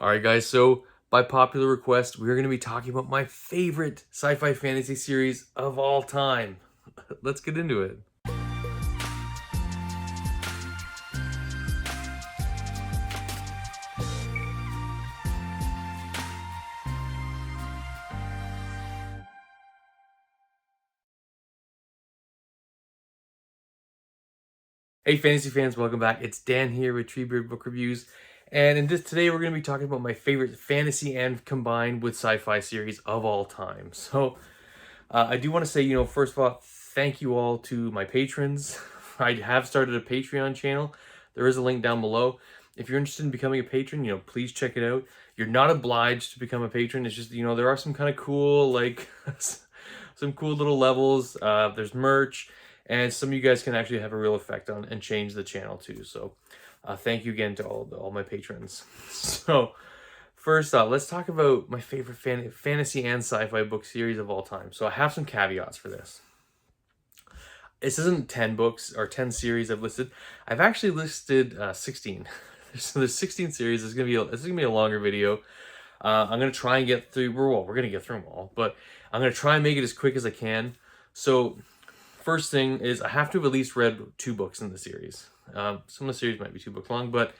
Alright guys, so by popular request, we're going to be talking about my favorite sci-fi fantasy series of all time. Let's get into it. Hey fantasy fans, welcome back. It's Dan here with Treebeard Book Reviews. And today we're going to be talking about my favorite fantasy and combined with sci-fi series of all time. So I do want to say, first of all, thank you all to my patrons. I have started a Patreon channel. There is a link down below. If you're interested in becoming a patron, please check it out. You're not obliged to become a patron. It's just, there are some kind of cool, some cool little levels. There's merch, and some of you guys can actually have a real effect on and change the channel too. So thank you again to all my patrons. So first off, let's talk about my favorite fantasy and sci-fi book series of all time. So I have some caveats for this. This isn't 10 books or 10 series I've listed. I've actually listed 16. So there's 16 series. This is gonna be a longer video. I'm gonna try and get through. We're gonna get through them all, but I'm gonna try and make it as quick as I can. So first thing is I have to have at least read 2 books in the series. Some of the series might be 2 books long, but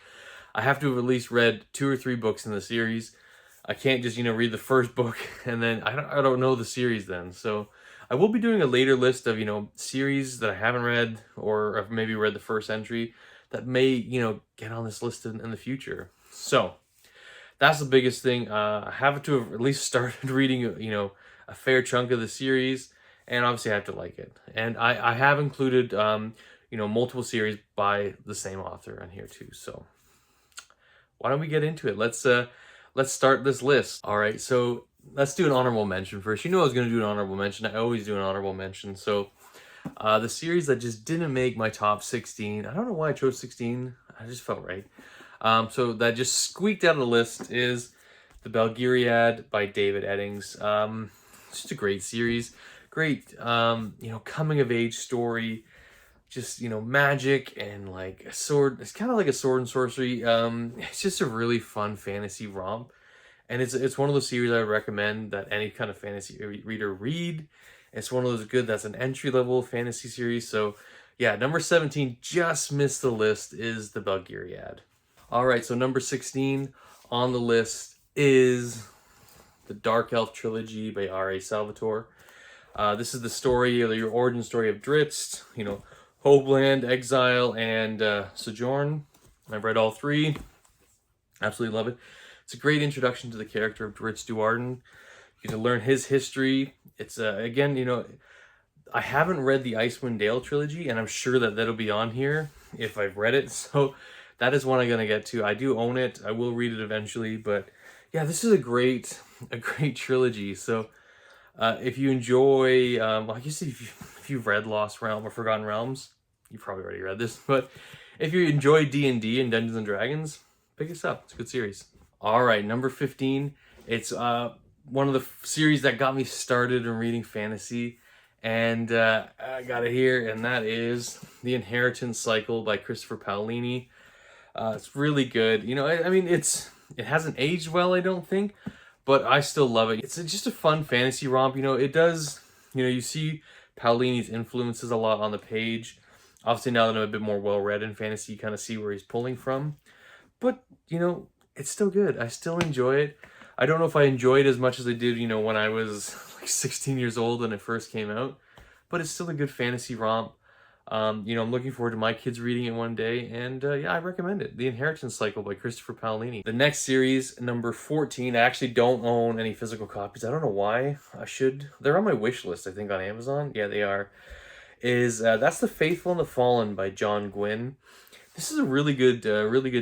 I have to have at least read 2 or 3 books in the series. I can't just, read the first book and then I don't know the series then. So I will be doing a later list of, series that I haven't read or have maybe read the first entry that may, get on this list in the future. So that's the biggest thing. I have to have at least started reading, a fair chunk of the series, and obviously I have to like it. And I have included, multiple series by the same author on here too. So why don't we get into it? Let's start this list. All right, so let's do an honorable mention first. I was going to do an honorable mention. I always do an honorable mention. So the series that just didn't make my top 16. I don't know why I chose 16. I just felt right. So that just squeaked out of the list is The Belgariad by David Eddings. It's just a great series. Great, coming of age story. Just, magic and like a sword. It's kind of like a sword and sorcery. It's just a really fun fantasy romp. And it's one of those series I would recommend that any kind of fantasy reader read. It's one of those that's an entry-level fantasy series. So yeah, number 17 just missed the list is The Belgariad. All right, so number 16 on the list is the Dark Elf Trilogy by R.A. Salvatore. This is the story, or your origin story of Drizzt, Hopeland, Exile, and Sojourn. I've read all 3. Absolutely love it. It's a great introduction to the character of Drizzt Do'Urden. You get to learn his history. It's, again, I haven't read the Icewind Dale trilogy, and I'm sure that that'll be on here if I've read it. So that is one I'm going to get to. I do own it. I will read it eventually. But yeah, this is a great trilogy. So if you enjoy, I guess if you've read Lost Realm or Forgotten Realms, you've probably already read this. But if you enjoy D&D and Dungeons and Dragons, pick this up. It's a good series. All right, number 15. It's one of the series that got me started in reading fantasy, and I got it here, and that is The Inheritance Cycle by Christopher Paolini. It's really good. It hasn't aged well, I don't think, but I still love it. It's just a fun fantasy romp. It does, you see Paolini's influences a lot on the page. Obviously, now that I'm a bit more well-read in fantasy, you kind of see where he's pulling from. But, it's still good. I still enjoy it. I don't know if I enjoyed it as much as I did, when I was like 16 years old when it first came out. But it's still a good fantasy romp. I'm looking forward to my kids reading it one day. And yeah, I recommend it. The Inheritance Cycle by Christopher Paolini. The next series, number 14, I actually don't own any physical copies. I don't know why. I should. They're on my wish list, I think, on Amazon. Yeah, they are. That's The Faithful and the Fallen by John Gwynne. This is a really good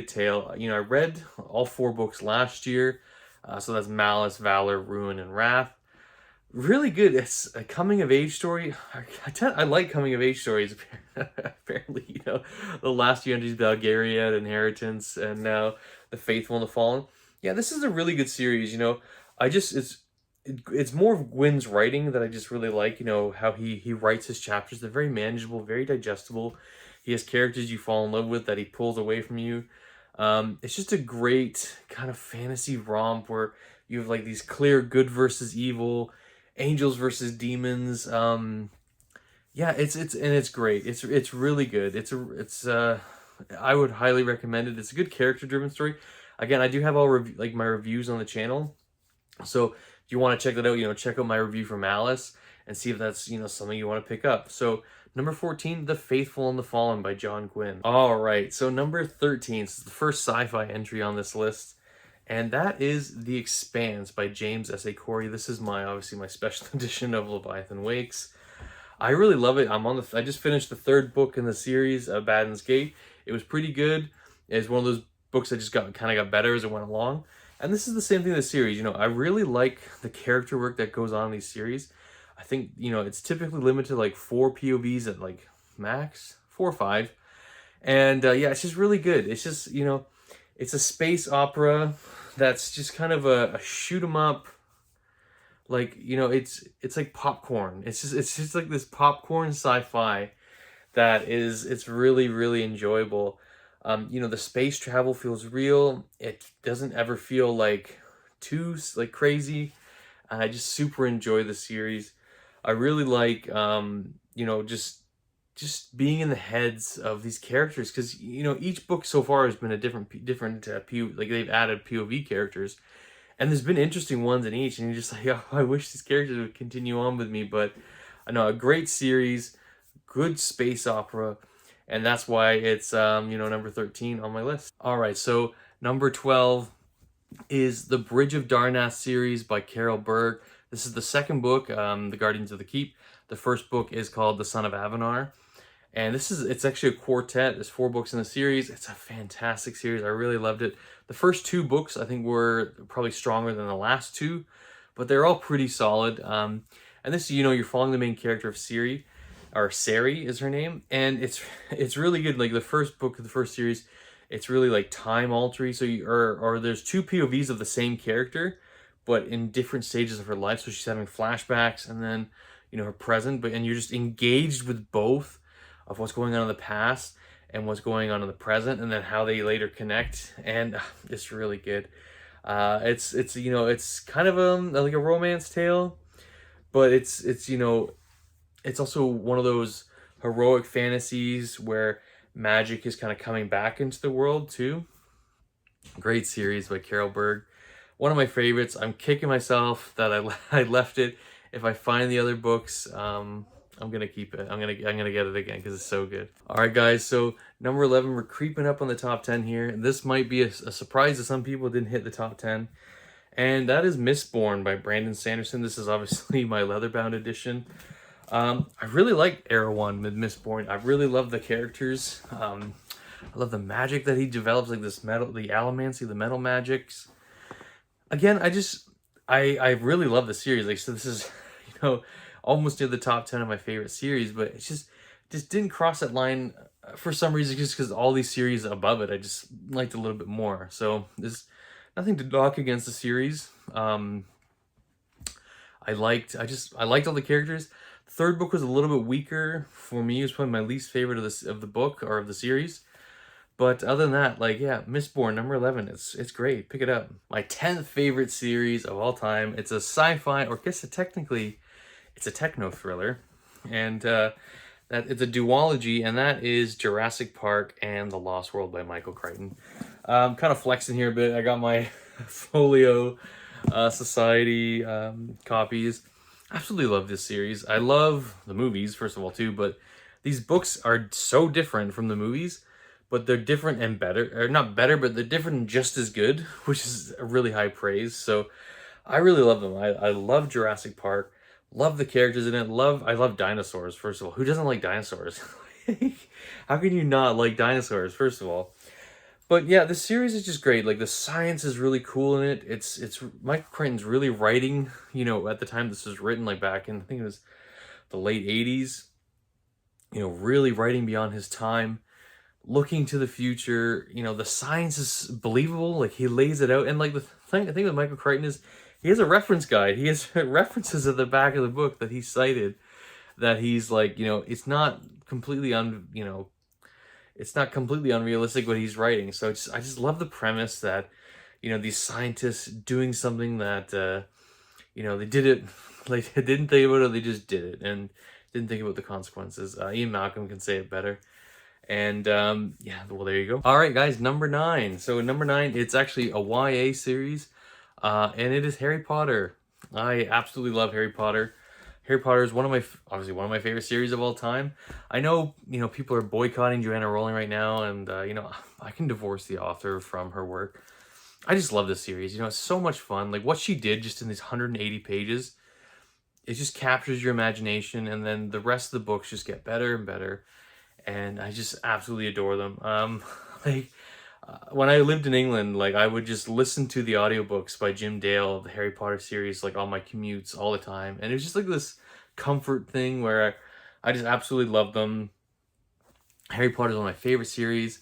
tale. I read all 4 books last year. So that's Malice, Valor, Ruin, and Wrath. Really good. It's a coming-of-age story. I like coming-of-age stories, apparently. The last few entries, Belgariad, Inheritance, and now The Faithful and the Fallen. Yeah, this is a really good series. It's more of Gwyn's writing that I just really like. How he writes his chapters. They're very manageable, very digestible. He has characters you fall in love with that he pulls away from you. It's just a great kind of fantasy romp where you have like these clear good versus evil, angels versus demons. Yeah, it's great. It's really good. I would highly recommend it. It's a good character driven story. Again, I do have all like my reviews on the channel. So if you want to check that out, check out my review from Alice and see if that's, something you want to pick up. So number 14, The Faithful and the Fallen by John Gwynne. All right, so number 13, this is the first sci-fi entry on this list, and that is The Expanse by James S. A. Corey. This is obviously my special edition of Leviathan Wakes. I really love it. I just finished the third book in the series, Baden's Gate. It was pretty good. It's one of those books that just kind of got better as it went along. And this is the same thing in the series. I really like the character work that goes on in these series. I think, it's typically limited to like 4 POVs at like max, 4 or 5. And yeah, it's just really good. It's just, it's a space opera that's just kind of a shoot 'em up. Like, it's like popcorn. It's just like this popcorn sci-fi it's really, really enjoyable. The space travel feels real. It doesn't ever feel like too like crazy. I just super enjoy the series. I really like just being in the heads of these characters, because each book so far has been a different like they've added POV characters, and there's been interesting ones in each, and you're just like, oh, I wish these characters would continue on with me. But I know, a great series, good space opera, and that's why it's number 13 on my list. All right, so number 12 is the Bridge of Darnath series by Carol Berg. This is the second book, The Guardians of the Keep. The first book is called The Son of Avanar. And it's actually a quartet. There's 4 books in the series. It's a fantastic series. I really loved it. The first 2 books, I think, were probably stronger than the last 2, but they're all pretty solid. And this, you're following the main character of Siri, or Sari is her name, and it's really good. Like the first book of the first series, it's really like time altering. So there's 2 POVs of the same character, but in different stages of her life. So she's having flashbacks, and then her present, and you're just engaged with both of what's going on in the past and what's going on in the present, and then how they later connect. And it's really good. It's kind of like a romance tale, but it's also one of those heroic fantasies where magic is kind of coming back into the world too. Great series by Carol Berg. One of my favorites. I'm kicking myself that I left it. If I find the other books, I'm gonna keep it. I'm gonna get it again because it's so good. All right, guys. So number 11, we're creeping up on the top 10 here. This might be a surprise to some people. It didn't hit the top 10, and that is Mistborn by Brandon Sanderson. This is obviously my leatherbound edition. I really like Era 1 with Mistborn. I really love the characters. I love the magic that he develops, like this metal, the allomancy, the metal magics. Again, I really love the series. Like, so this is, almost near the top 10 of my favorite series, but it just didn't cross that line for some reason, just because all these series above it, I just liked a little bit more. So there's nothing to knock against the series. I liked all the characters. The third book was a little bit weaker for me. It was probably my least favorite of the book or of the series. But other than that, like, yeah, Mistborn, number 11, it's great. Pick it up. My 10th favorite series of all time. It's a sci-fi, or I guess technically, it's a techno thriller. And that it's a duology, and that is Jurassic Park and The Lost World by Michael Crichton. I'm kind of flexing here a bit. I got my Folio Society copies. Absolutely love this series. I love the movies, first of all, too, but these books are so different from the movies, but they're different and better, or not better, but they're different and just as good, which is a really high praise. So I really love them. I love Jurassic Park, love the characters in it, I love dinosaurs, first of all. Who doesn't like dinosaurs? How can you not like dinosaurs, first of all? But yeah, the series is just great. Like, the science is really cool in it. It's Michael Crichton's really writing, at the time this was written, like back in, I think it was the late 80s, really writing beyond his time, looking to the future. The science is believable. Like, he lays it out. And like, the thing I think with Michael Crichton is he has a reference guide. He has references at the back of the book that he cited, that he's like, it's not completely it's not completely unrealistic what he's writing. So I just love the premise that, you know, these scientists doing something that, you know, they did it, like, they didn't think about it, they just did it, and didn't think about the consequences. Ian Malcolm can say it better. And yeah, well, there you go. All right, guys, number 9. So number 9, it's actually a YA series, and it is Harry Potter. I absolutely love Harry Potter. Harry Potter is obviously one of my favorite series of all time. I know, you know, people are boycotting Joanna Rowling right now, and you know, I can divorce the author from her work. I just love this series. You know, it's so much fun. Like what she did just in these 180 pages, it just captures your imagination, and then the rest of the books just get better and better. And I just absolutely adore them. Like when I lived in England, like I would just listen to the audiobooks by Jim Dale of the Harry Potter series, like on my commutes all the time. And it was just like this comfort thing where I just absolutely love them. Harry Potter is one of my favorite series.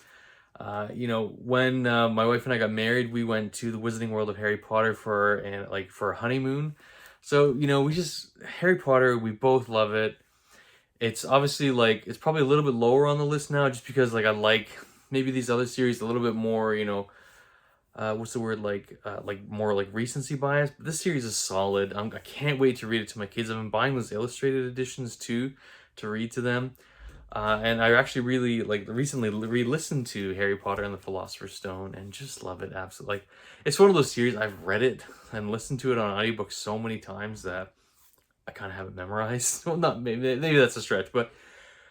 You know, when my wife and I got married, we went to the Wizarding World of Harry Potter for a honeymoon. So, you know, Harry Potter, we both love it. It's obviously like, it's probably a little bit lower on the list now just because like I like maybe these other series a little bit more, you know, what's the word, like more like recency bias. But this series is solid. I can't wait to read it to my kids. I've been buying those illustrated editions too to read to them. And I actually really like recently re-listened to Harry Potter and the Philosopher's Stone and just love it absolutely. Like it's one of those series I've read it and listened to it on audiobook so many times that I kind of have it memorized. Well, not maybe that's a stretch, but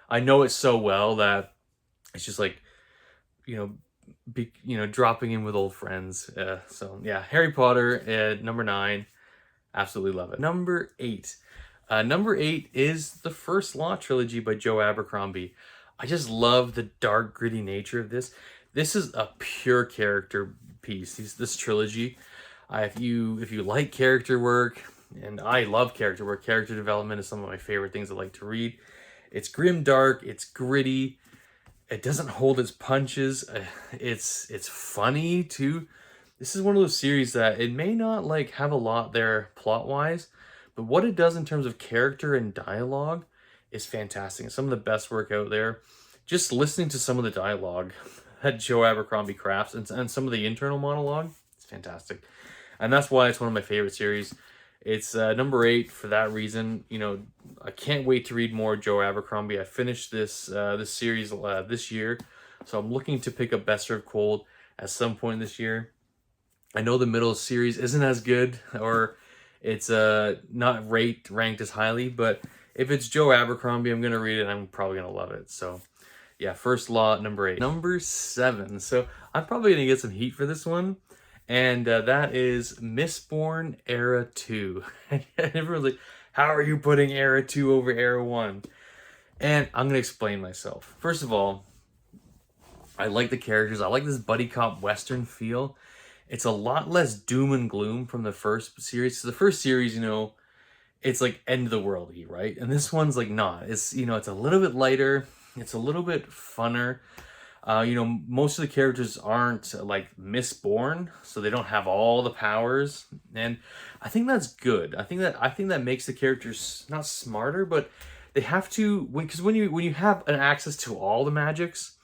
I know it so well that it's just like, you know, dropping in with old friends. So yeah, Harry Potter, number 9, absolutely love it. Number 8. Number 8 is the First Law trilogy by Joe Abercrombie. I just love the dark, gritty nature of this. This is a pure character piece. This trilogy. If you like character work, and I love character work, character development is some of my favorite things I like to read. It's grim, dark, it's gritty. It doesn't hold its punches. It's funny too. This is one of those series that it may not like have a lot there plot wise, but what it does in terms of character and dialogue is fantastic. It's some of the best work out there. Just listening to some of the dialogue that Joe Abercrombie crafts and some of the internal monologue, it's fantastic. And that's why it's one of my favorite series. It's number 8 for that reason. You know, I can't wait to read more Joe Abercrombie. I finished this series this year, so I'm looking to pick up Best Served Cold at some point this year. I know the middle series isn't as good, or it's not ranked as highly, but if it's Joe Abercrombie, I'm gonna read it. I'm probably gonna love it. So yeah, First Law, number 8. Number 7. So I'm probably gonna get some heat for this one. And that is Mistborn Era 2. And everyone's like, how are you putting Era 2 over Era 1? And I'm going to explain myself. First of all, I like the characters. I like this buddy cop western feel. It's a lot less doom and gloom from the first series. So the first series, you know, it's like end of the world-y, right? And this one's like not. It's, you know, it's a little bit lighter. It's a little bit funner. You know, most of the characters aren't like Mistborn, so they don't have all the powers, and I think that's good. I think that makes the characters not smarter, but they have to, because when you have an access to all the magics,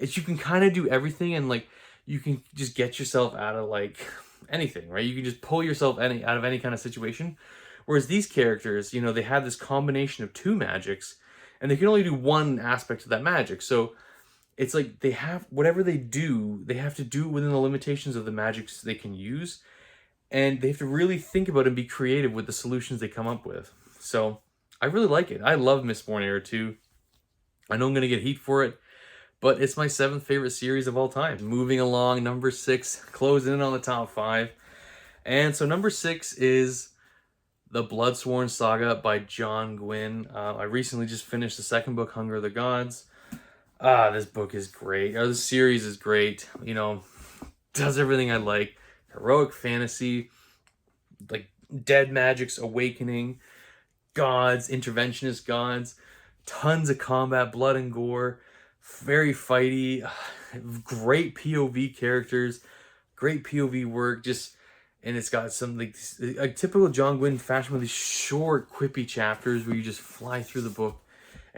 you can kind of do everything, and like you can just get yourself out of like anything, right? You can just pull yourself out of any kind of situation. Whereas these characters, you know, they have this combination of 2 magics, and they can only do one aspect of that magic, so it's like they have, whatever they do, they have to do it within the limitations of the magics they can use. And they have to really think about and be creative with the solutions they come up with. So I really like it. I love Mistborn Era 2. I know I'm going to get heat for it, but it's my 7th favorite series of all time. Moving along, number 6, closing in on the top 5. And so number 6 is the Bloodsworn saga by John Gwynne. I recently just finished the 2nd book, Hunger of the Gods. This book is great. Or this series is great. You know, does everything I like. Heroic fantasy, like dead magic's awakening, gods, interventionist gods, tons of combat, blood and gore, very fighty, great POV characters, great POV work, just, and it's got some like a typical John Gwynne fashion with these short, quippy chapters where you just fly through the book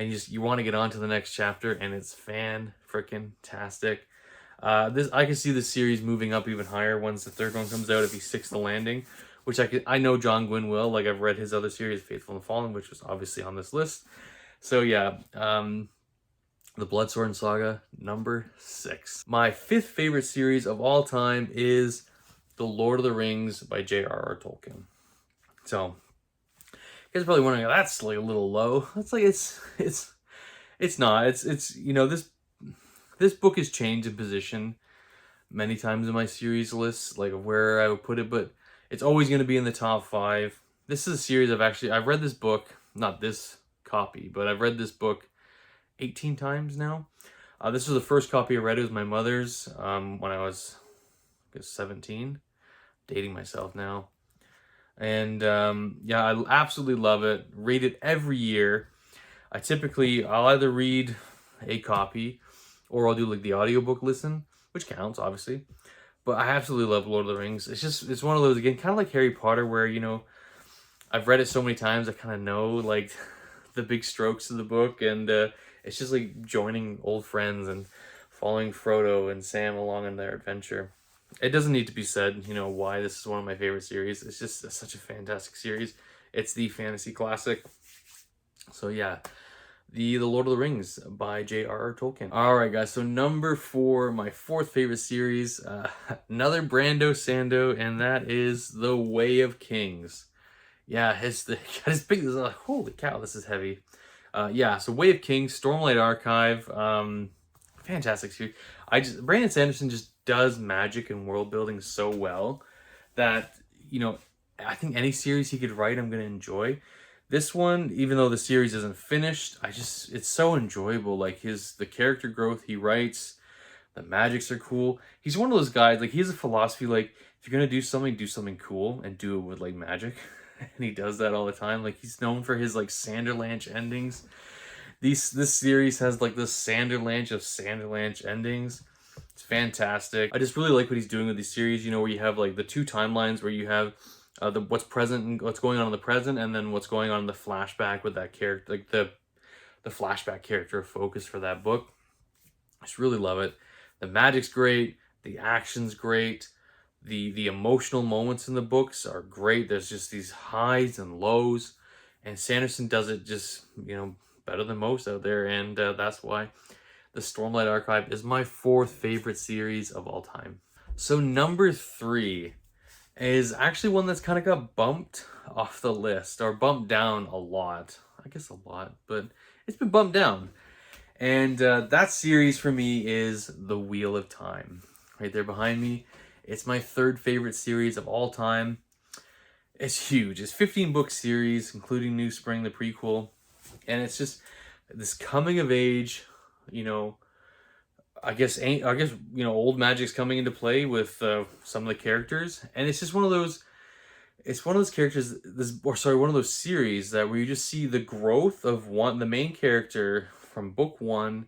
and you want to get on to the next chapter, and it's fan-freaking-tastic. I can see the series moving up even higher once the third one comes out if he sticks the landing, which I know John Gwynn will. Like, I've read his other series, Faithful and Fallen, which was obviously on this list. So yeah, the Bloodsworn saga, number 6. My 5th favorite series of all time is The Lord of the Rings by J.R.R. Tolkien. So, you guys are probably wondering, that's like a little low. It's like, it's not. It's you know, this book has changed in position many times in my series lists, like where I would put it, but it's always going to be in the top 5. This is a series I've read this book, not this copy, but I've read this book 18 times now. This was the first copy I read. It was my mother's when I was, I guess, 17. Dating myself now. And yeah, I absolutely love it. Read it every year. I'll either read a copy or I'll do like the audiobook listen, which counts, obviously. But I absolutely love Lord of the Rings. It's one of those, again, kind of like Harry Potter, where, you know, I've read it so many times, I kind of know, like, the big strokes of the book, and it's just like joining old friends and following Frodo and Sam along in their adventure. It doesn't need to be said, you know, why this is one of my favorite series. It's just such a fantastic series. It's the fantasy classic. So yeah, the Lord of the Rings by J.R.R. Tolkien. All right, guys. So number 4, my 4th favorite series, another Brando Sando, and that is The Way of Kings. Yeah, I just picked this up. Holy cow, this is heavy. Yeah, so Way of Kings, Stormlight Archive, fantastic series. Brandon Sanderson just does magic and world building so well that, you know, I think any series he could write, I'm going to enjoy. This one, even though the series isn't finished, it's so enjoyable. Like the character growth he writes, the magics are cool. He's one of those guys, like, he has a philosophy, like, if you're going to do something cool and do it with, like, magic. And he does that all the time. Like, he's known for his, like, Sanderlanche endings. This series has, like, this Sanderlanche of Sanderlanche endings. It's fantastic. I just really like what he's doing with these series, you know, where you have, like, the 2 timelines where you have what's present and what's going on in the present, and then what's going on in the flashback with that character, like the flashback character of focus for that book. I just really love it. The magic's great. The action's great. The emotional moments in the books are great. There's just these highs and lows, and Sanderson does it just, you know, better than most out there, and that's why the Stormlight Archive is my 4th favorite series of all time. So number 3 is actually one that's kind of got bumped off the list, or bumped down a lot. I guess a lot, but it's been bumped down. And that series for me is The Wheel of Time. Right there behind me. It's my 3rd favorite series of all time. It's huge. It's a 15-book series, including New Spring, the prequel. And it's just this coming of age, you know, I guess you know, old magic's coming into play with some of the characters, and it's just one of those. It's one of those characters, one of those series that where you just see the growth of the main character from book 1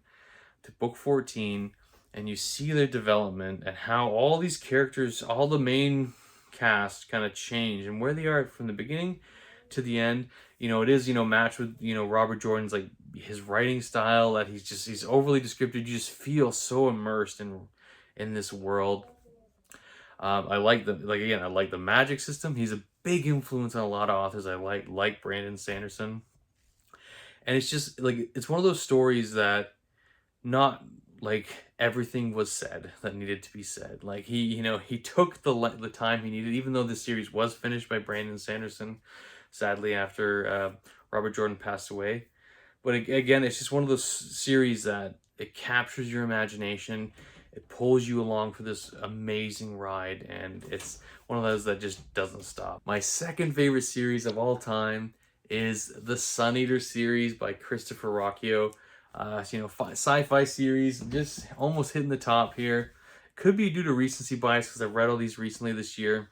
to book 14, and you see their development and how all these characters, all the main cast, kind of change and where they are from the beginning to the end. You know, it is, you know, matched with, you know, Robert Jordan's, like, his writing style, that he's overly descriptive. You just feel so immersed in this world. I like the magic system. He's a big influence on a lot of authors I like Brandon Sanderson. And it's just like, it's one of those stories that not like everything was said that needed to be said. Like, he took the time he needed, even though the series was finished by Brandon Sanderson, sadly, after Robert Jordan passed away. But again, it's just one of those series that it captures your imagination. It pulls you along for this amazing ride, and it's one of those that just doesn't stop. My 2nd favorite series of all time is the Sun Eater series by Christopher Ruocchio. You know, sci-fi series, just almost hitting the top here. Could be due to recency bias because I've read all these recently this year,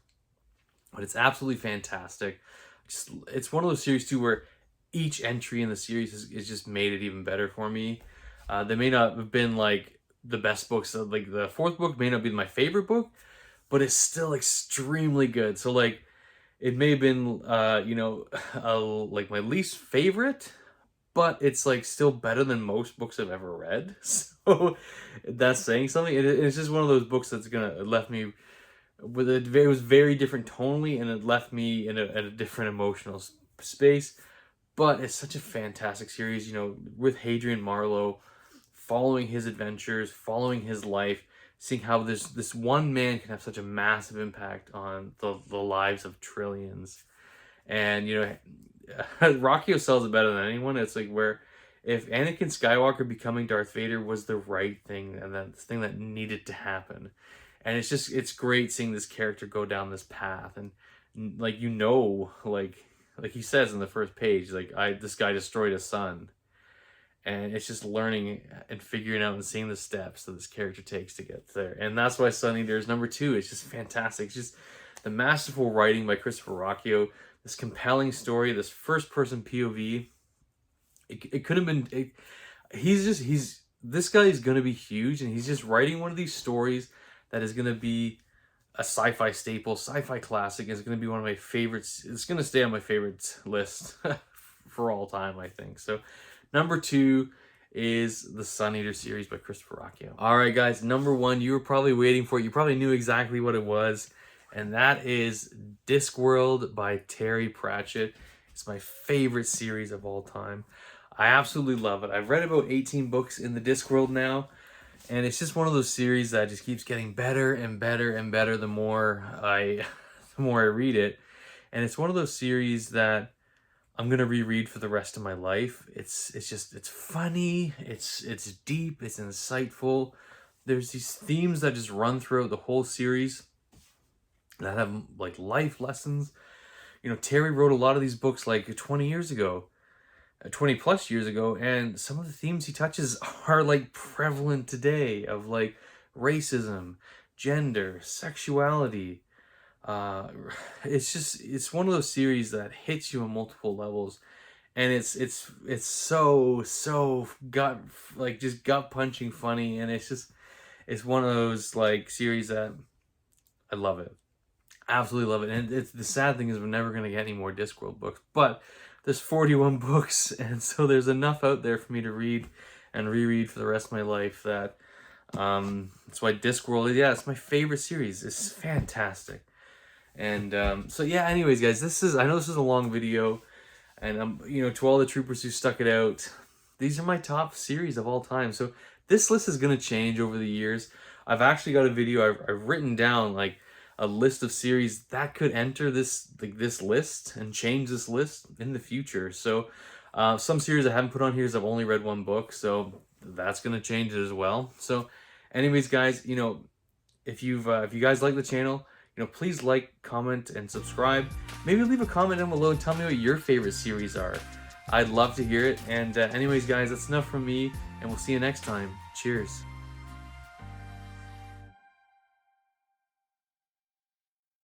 but it's absolutely fantastic. It's one of those series too where each entry in the series is just made it even better for me. They may not have been like the best books. Like the 4th book may not be my favorite book, but it's still extremely good. So like, it may have been you know, like my least favorite, but it's like still better than most books I've ever read. So that's saying something. It's just one of those books that's it left me with it was very different tonally, and it left me in a different emotional space. But it's such a fantastic series, you know, with Hadrian Marlowe, following his adventures, following his life, seeing how this one man can have such a massive impact on the lives of trillions. And, you know, Rockio sells it better than anyone. It's like where if Anakin Skywalker becoming Darth Vader was the right thing, and that thing that needed to happen. And it's great seeing this character go down this path. And like, you know, like he says in the first page, like, this guy destroyed a son. And it's just learning and figuring out and seeing the steps that this character takes to get there. And that's why Sun Eater is number 2. It's just fantastic. It's just the masterful writing by Christopher Rockio, this compelling story, this first-person POV. It could have been... this guy is going to be huge, and he's just writing one of these stories that is going to be a sci-fi staple, sci-fi classic. Is going to be one of my favorites. It's going to stay on my favorites list for all time, I think. So number 2 is the Sun Eater series by Christopher Rockio. All right, guys, number 1, you were probably waiting for it. You probably knew exactly what it was, and that is Discworld by Terry Pratchett. It's my favorite series of all time. I absolutely love it. I've read about 18 books in the Discworld now, and it's just one of those series that just keeps getting better and better and better the more I read it. And it's one of those series that I'm gonna reread for the rest of my life. It's funny, it's deep, it's insightful. There's these themes that just run throughout the whole series that have like life lessons. You know, Terry wrote a lot of these books like 20 years ago. 20 plus years ago, and some of the themes he touches are like prevalent today, of like racism, gender, sexuality. It's one of those series that hits you on multiple levels, and it's so gut punching funny, and it's one of those like series that I love it. Absolutely love it. And it's the sad thing is we're never going to get any more Discworld books, but there's 41 books, and so there's enough out there for me to read and reread for the rest of my life. That that's why Discworld, yeah, it's my favorite series. It's fantastic. And so yeah, anyways, guys, I know this is a long video, and you know, to all the troopers who stuck it out, these are my top series of all time. So this list is gonna change over the years. I've actually got a video I've written down like a list of series that could enter this list and change this list in the future. So some series I haven't put on here is I've only read 1 book, so that's gonna change it as well. So anyways, guys, you know, if you guys like the channel, you know, please like, comment, and subscribe. Maybe leave a comment down below and tell me what your favorite series are. I'd love to hear it. And anyways, guys, that's enough from me, and we'll see you next time. Cheers.